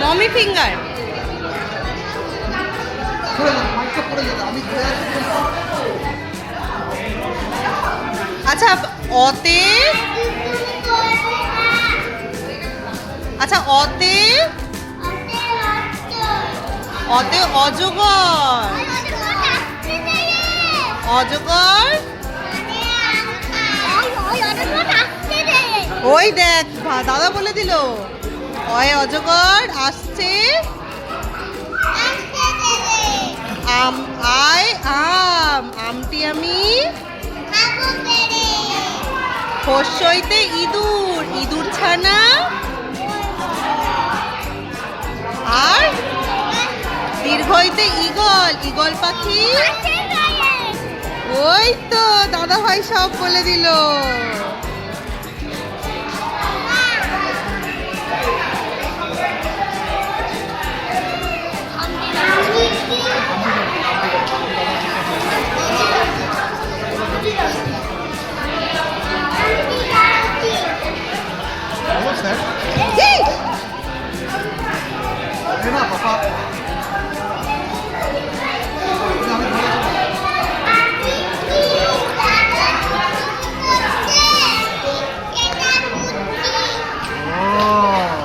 Mummy finger. আচ্ছা অতে, আচ্ছা অতে, অতে অজগর। অজগর ওই দেখ দাদা বলে দিল, ওই অজগর আসছে। আম আয় আম, আমটি আমি হর্ষইতে ইঁদুর, ইঁদুর ছানা। আর দীর্ঘইতে ঈগল, ঈগল পাখি। ওই তো দাদা ভাই সব বলে দিল।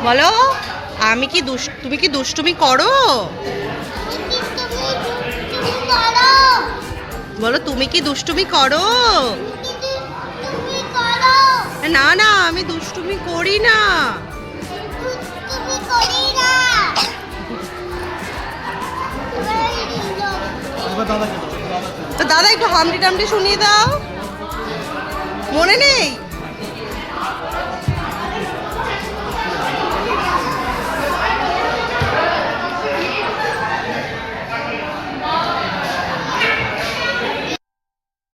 বলো আমি কি তুমি কি দুষ্টুমি করো? বলো তুমি কি দুষ্টুমি করো? না না আমি দুষ্টুমি করি না। তো দাদা একটু হামটি টামটি শুনিয়ে দাও, মনে নেই?